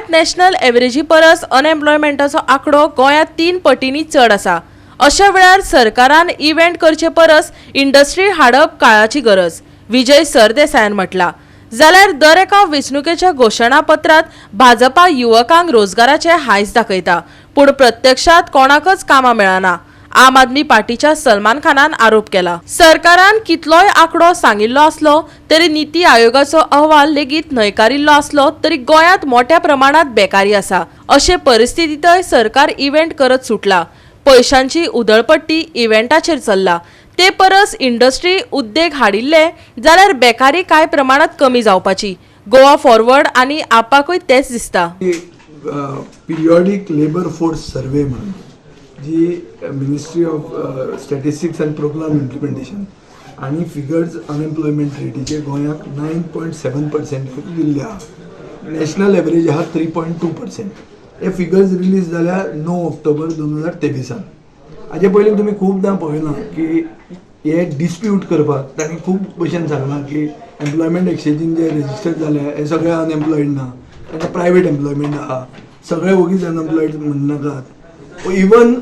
गोंयांत नॅशनल एव्हरेजी परस अनएम्प्लॉयमेंटाचो आंकडो गोंयांत 3 पटींनी चड आसा. अशा वेळार सरकारान इव्हेंट करचे परस इंडस्ट्री हाडप काळाची गरज, विजय सरदेसायान म्हटला. जाल्यार दर एका वेंचणुकेच्या घोशणापत्रांत भाजपा युवकांक रोजगाराचे हायस दाखयता, पूण प्रत्यक्षात कोणाकच कामां मेळना. आम आदमी पार्टीच्या सलमान खानान आरोप केला. सरकारान कितलोय आंकडो सांगिल्लो आसलो तरी नीती आयोगाचो अहवाल लेगीत न्हयकारिल्लो आसलो तरी गोंयांत मोठ्या प्रमाणात बेकारी आसा. अशे परिस्थितीतय सरकार इव्हेंट करत सुटला. पैशांची उधळपट्टी इव्हेंटाचेर चल्ला. ते परस इंडस्ट्री उद्देग हाडिल्ले जाल्यार बेकारी कांय प्रमाणात कमी जावपाची. गोवा फॉरवर्ड आनी आपाकूय तेच दिसता. पिरियॉडिक लेबर फोर्स सर्वे म्हणून जी ministry of statistics and programme implementation आणि फिगर्स अनएम्प्लॉयमेंट रेटीचे गोंयाक 9.7% दिल्ले आहा. नॅशनल एव्हरेज आहा 3.2%. हे फिगर्स रिलीज जाल्यार 9 ऑक्टोबर 2023. हाजे पयलीं तुमी खूबदां पळयलां की हे डिस्प्यूट करपाक तांणी खूब भशेन सांगलां की एम्प्लॉयमेंट एक्सचेंजीन जे रजिस्टर जाले हे सगळे अनएम्प्लॉयड ना, तांकां प्रायवेट एम्प्लॉयमेंट आहा, सगळे वगीच अनएम्प्लॉयड म्हणनाकात. इवन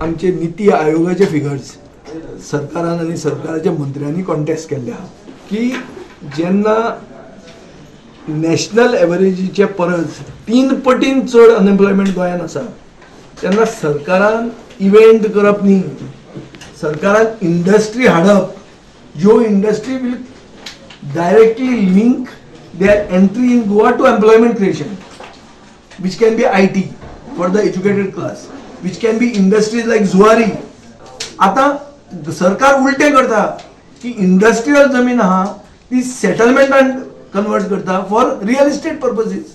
आमचे नीती आयोगाचे फिगर्स सरकारान आनी सरकाराच्या मंत्र्यांनी कॉन्टेस्ट केल्ले आहा की जेन्ना नॅशनल एव्हरेजीचे परस 3 पटीन चड अनएम्प्लॉयमेंट गोंयांत आसा तेन्ना सरकारान इव्हेंट करप न्ही, सरकारान इंडस्ट्री हाडप. ज्यो industry will directly link their entry in Goa to employment creation, which can be IT for the educated class, which can be industries like Zuari. आता सरकार उलटे करता की इंडस्ट्रियल जमीन आहा ती सेटलमेंटान कन्वर्ट करता for real estate purposes.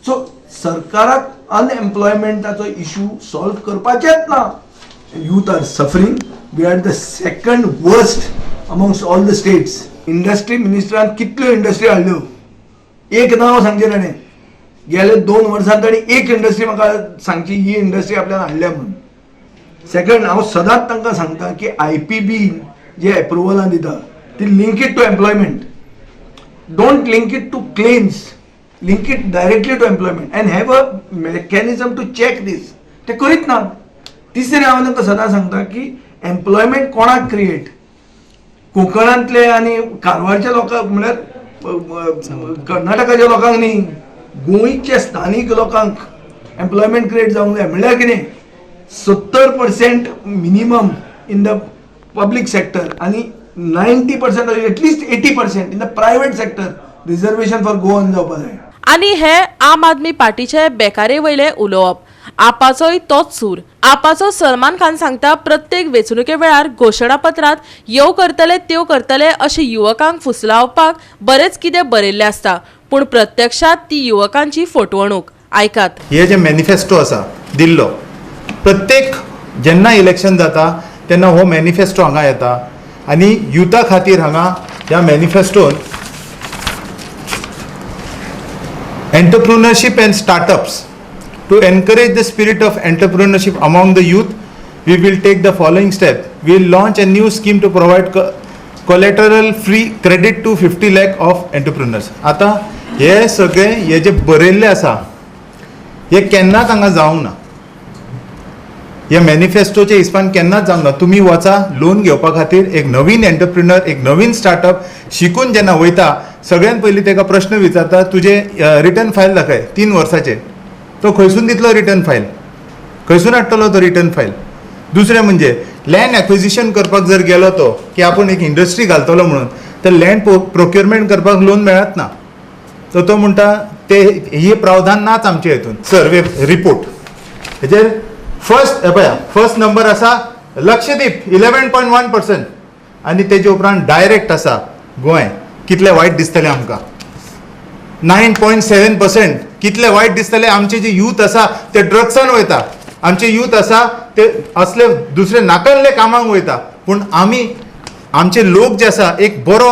So सरकाराक अनएम्प्लॉयमेंटाचो इशू सॉल्व करपाचेच ना. Youth are suffering. We are the second worst amongst all the states. Industry मिनिस्टरान कितल्यो इंडस्ट्री हाडल्यो, एक नांव सांगचे ताणें. गेले 2 वर्सांत ताणी एक इंडस्ट्री म्हाका सांगची ही इंडस्ट्री आपल्यान हाडल्या म्हणून. सेकंड, हांव सदांच तांकां सांगता की IPB जे एप्रुवलां दिता ती link it to employment. Don't link it to claims, link it directly to employment and have a mechanism to check this. ते करीत ना. तिसरे हांव तांकां सदां सांगता की एम्प्लॉयमेंट कोणाक क्रिएट, कोंकणांतले आनी कारवारच्या लोकांक म्हळ्यार कर्नाटकाच्या लोकांक न्ही, गोंयच्या स्थानीक लोकांक एम्प्लॉयमेंट क्रिएट जावंक जाय. म्हळ्यार कितें 70% minimum in the public sector आनी 90% at least 80% in the private sector reservation for Goan जावपाक जाय. आनी हे आम आदमी पार्टीचे बेकारे वयले उलोवप. आपाचोय तोच सूर. आपाचो सलमान खान सांगता प्रत्येक वेंचणुके वेळार घोशणापत्रांत यो करतले त्यो करतले अशे युवकांक फुसलावपाक बरेच कितें बरयल्लें आसता, पूण प्रत्यक्षात ती युवकांची फटवणूक. आयकात. हे जे मॅनिफेस्टो आसा दिल्लो, प्रत्येक जेन्ना इलेक्शन जाता तेन्ना हो मॅनिफेस्टो हांगा येता आनी युथा खातीर हांगा ह्या मॅनिफेस्टोन entrepreneurship and startups to encourage the spirit of entrepreneurship among the youth, we will take the following step. We will launch a new scheme to provide collateral free credit to 50 lakh of entrepreneurs. आता हे सगळे हे जे बरयल्ले आसा हे केन्नाच हांगा जावंक ना. हे मॅनिफेस्टोचे हिसपान केन्नाच जावंक ना. तुमी वचा लोन घेवपा खातीर एक नवीन एंटरप्रिन्युअर, एक नवीन स्टार्टअप शिकून जेन्ना वयता सगळ्यान पयलीं ताका प्रश्न विचारता तुजे रिटर्न फायल दाखय 3 वर्साचे. तो खंयसून दितलो रिटर्न फायल, खंयसून हाडटलो तो रिटर्न फायल. दुसरें म्हणजे लँड एक्विजिशन करपाक जर गेलो तो की आपण एक इंडस्ट्री घालतलो म्हणून तर लँड प्रोक्युरमेंट करपाक लोन मेळत ना. तर तो म्हणटा ते ही प्रावधान नाच आमच्या हितून. सर्वे रिपोर्ट हेजेर फर्स्ट नंबर आसा लक्षद्वीप 11.1% आनी तेजे उपरांत डायरेक्ट आसा गोंय. कितले वायट दिसतले आमकां. 9.7%. कितले वायट दिसतले. आमचे जे यूथ आसा ते ड्रग्सान वयता, आमचे यूथ आसा ते असले दुसरे नाकाल्ले कामांक वयता. पूण आमी आमचे लोक जे आसा एक बरो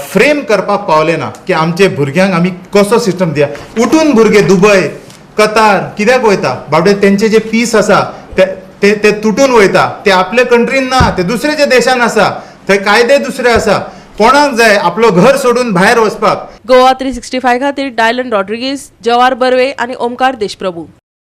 फ्रेम करपाक पावले ना की आमचे भुरग्यांक आमी कसो सिस्टम दिया. उठून भुरगे दुबय, कतार कित्याक वयता बाबडे. तेंचे जे पीस आसा ते तुटून वयता. ते आपले कंट्रीन ना, ते दुसरे जे देशान आसा थंय कायदे दुसरे आसा. कोणाक जाय आपलो घर सोडून भायर वचपाक. गोवा 365 खातीर डायलन रॉड्रिगीज, जवार बर्वे आनी ओमकार देशप्रभू.